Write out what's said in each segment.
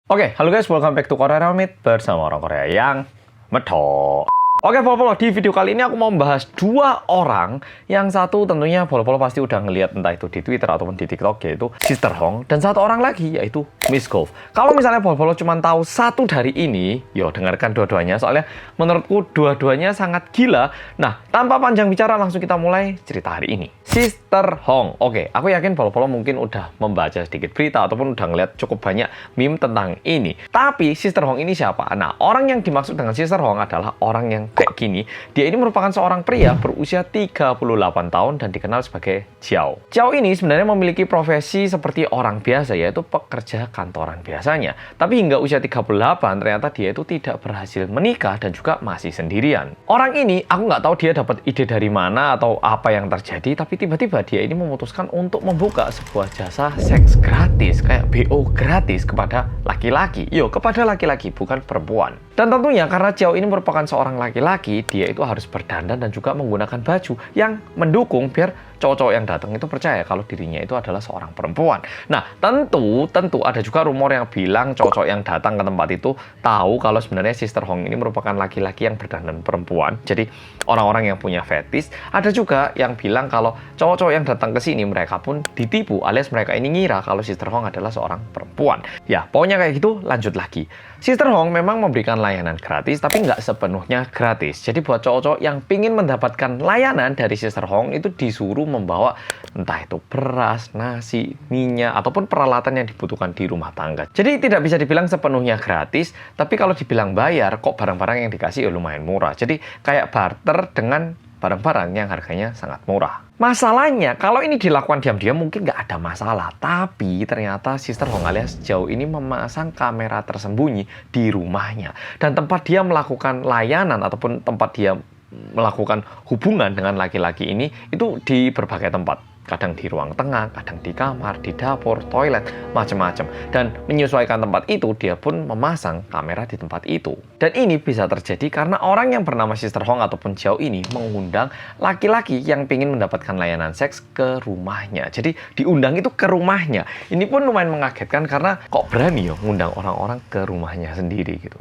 Oke, halo guys, welcome back to Korea Ramit bersama orang Korea yang medok. Oke, Polo, di video kali ini aku mau membahas dua orang. Yang satu tentunya Polo pasti udah ngelihat entah itu di Twitter ataupun di TikTok, yaitu Sister Hong. Dan satu orang lagi yaitu Miss Golf. Kalau misalnya Polo cuma tahu satu dari ini, yo dengarkan dua-duanya. Soalnya menurutku dua-duanya sangat gila. Nah, tanpa panjang bicara langsung kita mulai cerita hari ini. Sister Hong. Oke, aku yakin Polo mungkin udah membaca sedikit berita ataupun udah ngeliat cukup banyak meme tentang ini. Tapi Sister Hong ini siapa? Nah, orang yang dimaksud dengan Sister Hong adalah orang yang kayak gini. Dia ini merupakan seorang pria berusia 38 tahun dan dikenal sebagai Jiao. Jiao ini sebenarnya memiliki profesi seperti orang biasa, yaitu pekerja kantoran biasanya. Tapi hingga usia 38 ternyata dia itu tidak berhasil menikah dan juga masih sendirian. Orang ini aku nggak tahu dia dapat ide dari mana atau apa yang terjadi, tapi tiba-tiba dia ini memutuskan untuk membuka sebuah jasa seks gratis, kayak BO gratis kepada laki-laki. Kepada laki-laki, bukan perempuan. Dan tentunya karena Jiao ini merupakan seorang laki-laki, dia itu harus berdandan dan juga menggunakan baju yang mendukung biar cowok-cowok yang datang itu percaya kalau dirinya itu adalah seorang perempuan. Nah, tentu ada juga rumor yang bilang cowok-cowok yang datang ke tempat itu tahu kalau sebenarnya Sister Hong ini merupakan laki-laki yang berdandan perempuan. Jadi, orang-orang yang punya fetis. Ada juga yang bilang kalau cowok-cowok yang datang ke sini mereka pun ditipu, alias mereka ini ngira kalau Sister Hong adalah seorang perempuan. Ya, pokoknya kayak gitu, lanjut lagi. Sister Hong memang memberikan layanan gratis, tapi nggak sepenuhnya gratis. Jadi buat cowok-cowok yang pingin mendapatkan layanan dari Sister Hong itu disuruh membawa entah itu beras, nasi, minyak, ataupun peralatan yang dibutuhkan di rumah tangga. Jadi tidak bisa dibilang sepenuhnya gratis, tapi kalau dibilang bayar, kok barang-barang yang dikasih lumayan murah. Jadi kayak barter dengan barang-barang yang harganya sangat murah. Masalahnya, kalau ini dilakukan diam-diam mungkin nggak ada masalah. Tapi ternyata Sister Hong alias Jiao ini memasang kamera tersembunyi di rumahnya. Dan tempat dia melakukan layanan ataupun tempat dia melakukan hubungan dengan laki-laki ini itu di berbagai tempat. Kadang di ruang tengah, kadang di kamar, di dapur, toilet, macam-macam. Dan menyesuaikan tempat itu, dia pun memasang kamera di tempat itu. Dan ini bisa terjadi karena orang yang bernama Sister Hong ataupun Jiao ini mengundang laki-laki yang ingin mendapatkan layanan seks ke rumahnya. Jadi diundang itu ke rumahnya. Ini pun lumayan mengagetkan karena kok berani ngundang orang-orang ke rumahnya sendiri gitu.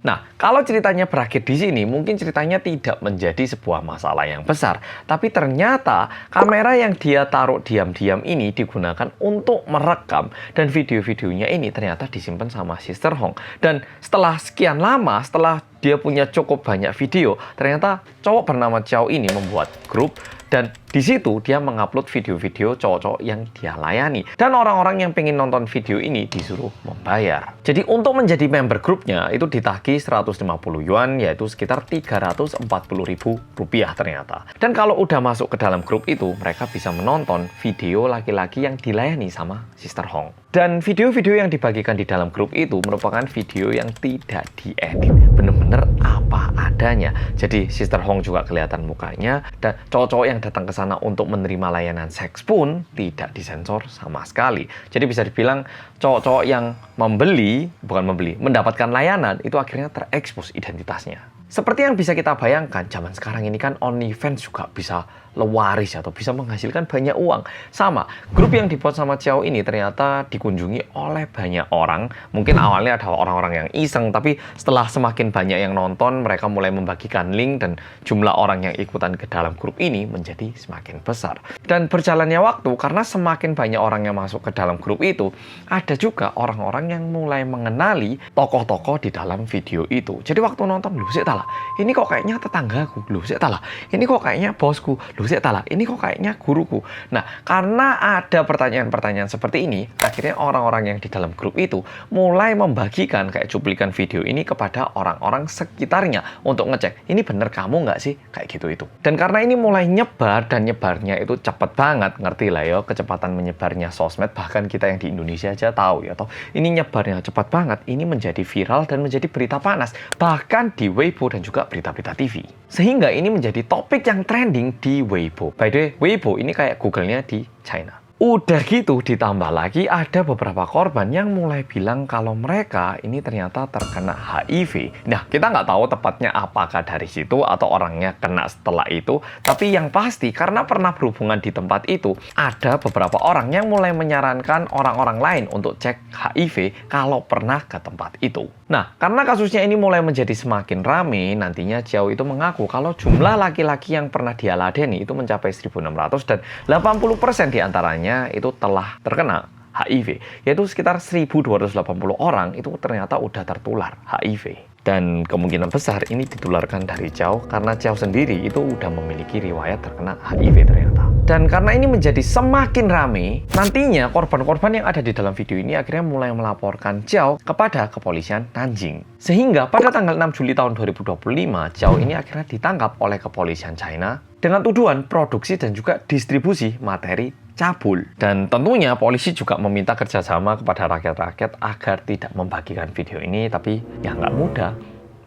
Nah, kalau ceritanya berakhir di sini, mungkin ceritanya tidak menjadi sebuah masalah yang besar. Tapi ternyata kamera yang dia taruh diam-diam ini digunakan untuk merekam. Dan video-videonya ini ternyata disimpan sama Sister Hong. Dan setelah sekian lama, setelah dia punya cukup banyak video, ternyata cowok bernama Jiao ini membuat grup. Dan di situ dia mengupload video-video cowok-cowok yang dia layani. Dan orang-orang yang pengen nonton video ini disuruh membayar. Jadi untuk menjadi member grupnya itu ditagih 150 yuan, yaitu sekitar 340.000 rupiah ternyata. Dan kalau udah masuk ke dalam grup itu, mereka bisa menonton video laki-laki yang dilayani sama Sister Hong. Dan video-video yang dibagikan di dalam grup itu merupakan video yang tidak diedit. Bener-bener apa adanya. Jadi Sister Hong juga kelihatan mukanya. Dan cowok-cowok yang datang ke sana untuk menerima layanan seks pun tidak disensor sama sekali. Jadi bisa dibilang cowok-cowok yang mendapatkan layanan itu akhirnya terekspos identitasnya. Seperti yang bisa kita bayangkan, zaman sekarang ini kan OnlyFans juga bisa lewaris atau bisa menghasilkan banyak uang. Sama, grup yang dibuat sama Jiao ini ternyata dikunjungi oleh banyak orang. Mungkin awalnya ada orang-orang yang iseng, tapi setelah semakin banyak yang nonton, mereka mulai membagikan link dan jumlah orang yang ikutan ke dalam grup ini menjadi semakin besar. Dan berjalannya waktu, karena semakin banyak orang yang masuk ke dalam grup itu, ada juga orang-orang yang mulai mengenali tokoh-tokoh di dalam video itu. Jadi waktu nonton, loh sik talah, ini kok kayaknya tetanggaku, loh sik talah, ini kok kayaknya bosku, loh sik talah, ini kok kayaknya guruku. Nah, karena ada pertanyaan-pertanyaan seperti ini, akhirnya orang-orang yang di dalam grup itu mulai membagikan kayak cuplikan video ini kepada orang-orang sekitarnya untuk ngecek, ini bener kamu nggak sih? Kayak gitu itu. Dan karena ini mulai nyebar dan nyebarnya itu cepet banget, ngerti lah ya kecepatan menyebarnya sosmed, bahkan kita yang di Indonesia aja tahu ya toh. Ini nyebarnya cepat banget, ini menjadi viral dan menjadi berita panas, bahkan di Weibo dan juga berita-berita TV. Sehingga ini menjadi topik yang trending di Weibo. By the way, Weibo ini kayak Google-nya di China. Udah gitu ditambah lagi ada beberapa korban yang mulai bilang kalau mereka ini ternyata terkena HIV. Nah, kita nggak tahu tepatnya apakah dari situ atau orangnya kena setelah itu. Tapi yang pasti karena pernah berhubungan di tempat itu, ada beberapa orang yang mulai menyarankan orang-orang lain untuk cek HIV kalau pernah ke tempat itu. Nah, karena kasusnya ini mulai menjadi semakin rame, nantinya Chow itu mengaku kalau jumlah laki-laki yang pernah dia ladeni itu mencapai 1.600 dan 80% diantaranya itu telah terkena HIV, yaitu sekitar 1.280 orang itu ternyata udah tertular HIV. Dan kemungkinan besar ini ditularkan dari Chow karena Chow sendiri itu udah memiliki riwayat terkena HIV ternyata. Dan karena ini menjadi semakin rame, nantinya korban-korban yang ada di dalam video ini akhirnya mulai melaporkan Chow kepada kepolisian Nanjing. Sehingga pada tanggal 6 Juli tahun 2025, Chow ini akhirnya ditangkap oleh kepolisian China dengan tuduhan produksi dan juga distribusi materi cabul. Dan tentunya polisi juga meminta kerjasama kepada rakyat-rakyat agar tidak membagikan video ini, tapi ya nggak mudah,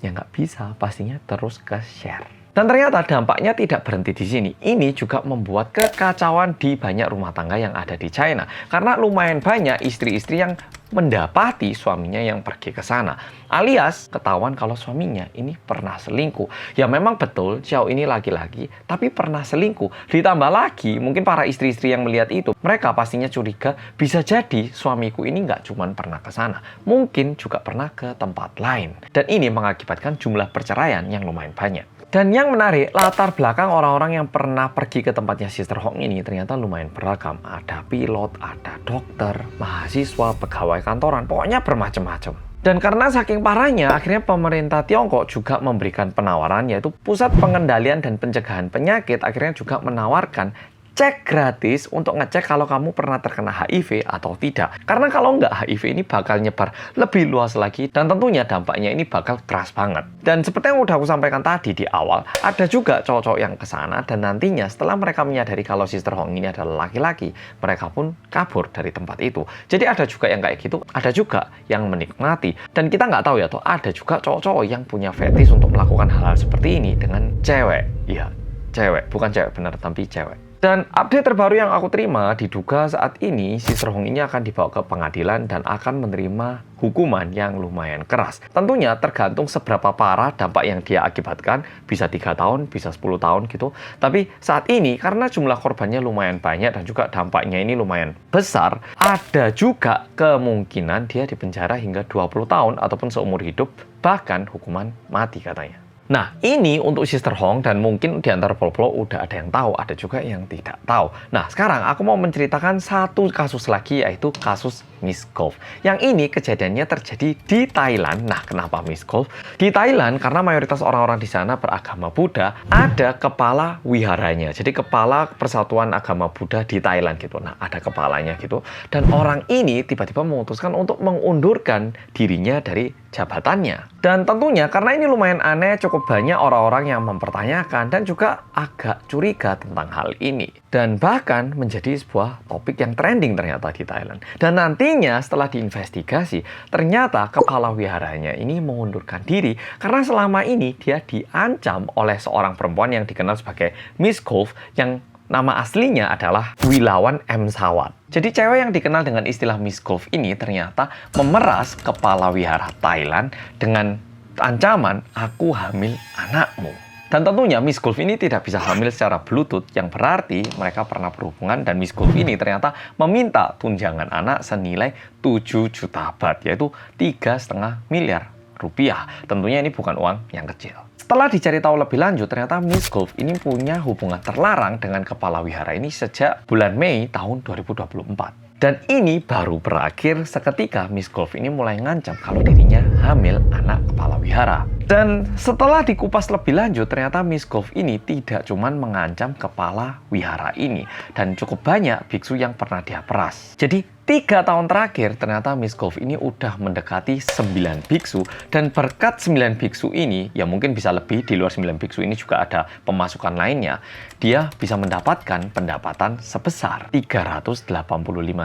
ya nggak bisa, pastinya terus ke share. Dan ternyata dampaknya tidak berhenti di sini. Ini juga membuat kekacauan di banyak rumah tangga yang ada di China. Karena lumayan banyak istri-istri yang mendapati suaminya yang pergi ke sana. Alias ketahuan kalau suaminya ini pernah selingkuh. Ya memang betul, Chow ini laki-laki, tapi pernah selingkuh. Ditambah lagi, mungkin para istri-istri yang melihat itu, mereka pastinya curiga, bisa jadi suamiku ini nggak cuma pernah ke sana. Mungkin juga pernah ke tempat lain. Dan ini mengakibatkan jumlah perceraian yang lumayan banyak. Dan yang menarik, latar belakang orang-orang yang pernah pergi ke tempatnya Sister Hong ini ternyata lumayan beragam. Ada pilot, ada dokter, mahasiswa, pegawai kantoran, pokoknya bermacam-macam. Dan karena saking parahnya, akhirnya pemerintah Tiongkok juga memberikan penawaran, yaitu Pusat Pengendalian dan Pencegahan Penyakit akhirnya juga menawarkan cek gratis untuk ngecek kalau kamu pernah terkena HIV atau tidak. Karena kalau nggak, HIV ini bakal nyebar lebih luas lagi dan tentunya dampaknya ini bakal keras banget. Dan seperti yang udah aku sampaikan tadi di awal, ada juga cowok-cowok yang kesana dan nantinya setelah mereka menyadari kalau Sister Hong ini adalah laki-laki, mereka pun kabur dari tempat itu. Jadi ada juga yang kayak gitu, ada juga yang menikmati. Dan kita nggak tahu ya, toh ada juga cowok-cowok yang punya fetis untuk melakukan hal-hal seperti ini dengan cewek. Iya, cewek, bukan cewek bener, tapi cewek. Dan update terbaru yang aku terima, diduga saat ini Sister Hong ini akan dibawa ke pengadilan dan akan menerima hukuman yang lumayan keras. Tentunya tergantung seberapa parah dampak yang dia akibatkan, bisa 3 tahun, bisa 10 tahun gitu. Tapi saat ini karena jumlah korbannya lumayan banyak dan juga dampaknya ini lumayan besar, ada juga kemungkinan dia dipenjara hingga 20 tahun ataupun seumur hidup, bahkan hukuman mati katanya. Nah, ini untuk Sister Hong dan mungkin di antara polo-polo udah ada yang tahu, ada juga yang tidak tahu. Nah, sekarang aku mau menceritakan satu kasus lagi, yaitu kasus Miss Golf. Yang ini kejadiannya terjadi di Thailand. Nah, kenapa Miss Golf? Di Thailand, karena mayoritas orang-orang di sana beragama Buddha, ada kepala wiharanya. Jadi kepala Persatuan Agama Buddha di Thailand gitu. Nah, ada kepalanya gitu. Dan orang ini tiba-tiba memutuskan untuk mengundurkan dirinya dari jabatannya. Dan tentunya karena ini lumayan aneh, cukup banyak orang-orang yang mempertanyakan dan juga agak curiga tentang hal ini. Dan bahkan menjadi sebuah topik yang trending ternyata di Thailand. Dan nantinya setelah diinvestigasi, ternyata kepala wiharanya ini mengundurkan diri karena selama ini dia diancam oleh seorang perempuan yang dikenal sebagai Miss Golf yang nama aslinya adalah Wilawan M. Sawat. Jadi cewek yang dikenal dengan istilah Miss Golf ini ternyata memeras kepala wihara Thailand dengan ancaman, aku hamil anakmu. Dan tentunya Miss Golf ini tidak bisa hamil secara bluetooth, yang berarti mereka pernah berhubungan dan Miss Golf ini ternyata meminta tunjangan anak senilai 7 juta baht, yaitu 3,5 miliar rupiah. Tentunya ini bukan uang yang kecil. Setelah dicari tahu lebih lanjut, ternyata Miss Golf ini punya hubungan terlarang dengan kepala wihara ini sejak bulan Mei tahun 2024. Dan ini baru berakhir seketika Miss Golf ini mulai ngancam kalau dirinya hamil anak kepala wihara. Dan setelah dikupas lebih lanjut, ternyata Miss Golf ini tidak cuma mengancam kepala wihara ini, dan cukup banyak biksu yang pernah dia peras. Jadi 3 tahun terakhir ternyata Miss Golf ini udah mendekati 9 biksu, dan berkat 9 biksu ini, ya mungkin bisa lebih, di luar 9 biksu ini juga ada pemasukan lainnya, dia bisa mendapatkan pendapatan sebesar 385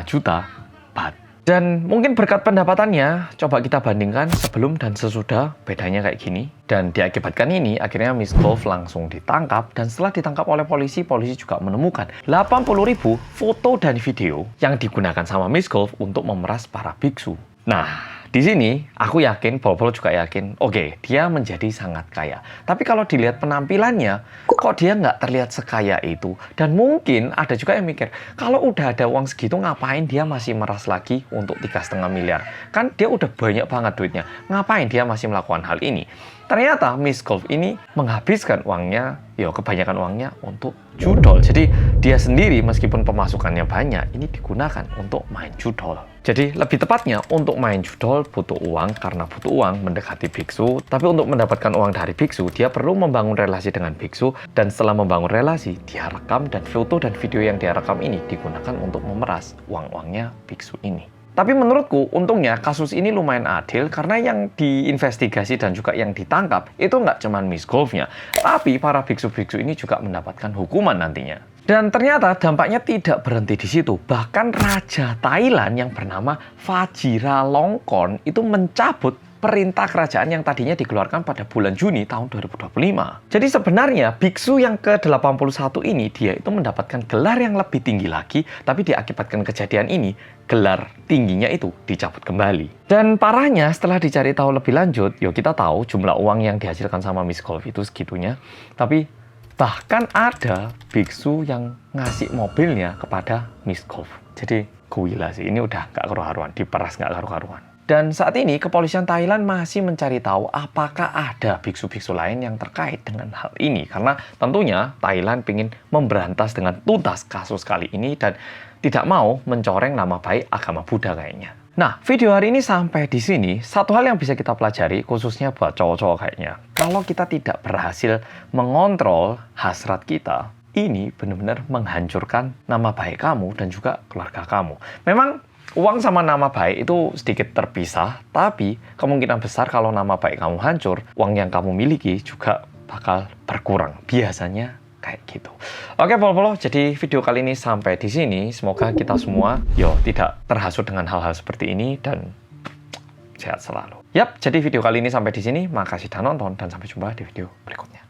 juta baht. Dan mungkin berkat pendapatannya, coba kita bandingkan sebelum dan sesudah, bedanya kayak gini. Dan diakibatkan ini, akhirnya Miss Golf langsung ditangkap. Dan setelah ditangkap oleh polisi, polisi juga menemukan 80.000 foto dan video yang digunakan sama Miss Golf untuk memeras para biksu. Nah, di sini aku yakin, Bol-Bol juga yakin, oke, dia menjadi sangat kaya. Tapi kalau dilihat penampilannya, kok dia nggak terlihat sekaya itu? Dan mungkin ada juga yang mikir, kalau udah ada uang segitu, ngapain dia masih meras lagi untuk 3,5 miliar? Kan dia udah banyak banget duitnya. Ngapain dia masih melakukan hal ini? Ternyata Miss Golf ini menghabiskan uangnya, kebanyakan uangnya untuk judol. Jadi dia sendiri meskipun pemasukannya banyak, ini digunakan untuk main judol. Jadi lebih tepatnya untuk main judol butuh uang karena butuh uang mendekati biksu. Tapi untuk mendapatkan uang dari biksu, dia perlu membangun relasi dengan biksu. Dan setelah membangun relasi, dia rekam dan foto dan video yang dia rekam ini digunakan untuk memeras uang-uangnya biksu ini. Tapi menurutku, untungnya kasus ini lumayan adil karena yang diinvestigasi dan juga yang ditangkap itu nggak cuma Miss Golf-nya, tapi para biksu-biksu ini juga mendapatkan hukuman nantinya. Dan ternyata dampaknya tidak berhenti di situ. Bahkan Raja Thailand yang bernama Vajiralongkorn itu mencabut perintah kerajaan yang tadinya dikeluarkan pada bulan Juni tahun 2025. Jadi sebenarnya biksu yang ke-81 ini dia itu mendapatkan gelar yang lebih tinggi lagi, tapi diakibatkan kejadian ini, gelar tingginya itu dicabut kembali. Dan parahnya setelah dicari tahu lebih lanjut, kita tahu jumlah uang yang dihasilkan sama Miss Golf itu segitunya, tapi bahkan ada biksu yang ngasih mobilnya kepada Miss Golf. Jadi gila sih, ini udah nggak karu-karuan, diperas nggak karu-karuan. Dan saat ini kepolisian Thailand masih mencari tahu apakah ada biksu-biksu lain yang terkait dengan hal ini. Karena tentunya Thailand ingin memberantas dengan tuntas kasus kali ini dan tidak mau mencoreng nama baik agama Buddha kayaknya. Nah, video hari ini sampai di sini. Satu hal yang bisa kita pelajari, khususnya buat cowok-cowok kayaknya. Kalau kita tidak berhasil mengontrol hasrat kita, ini benar-benar menghancurkan nama baik kamu dan juga keluarga kamu. Memang uang sama nama baik itu sedikit terpisah, tapi kemungkinan besar kalau nama baik kamu hancur, uang yang kamu miliki juga bakal berkurang. Biasanya kayak gitu. Oke, Polo-Polo, jadi video kali ini sampai di sini. Semoga kita semua tidak terhasut dengan hal-hal seperti ini dan sehat selalu. Yap, jadi video kali ini sampai di sini. Makasih sudah nonton dan sampai jumpa di video berikutnya.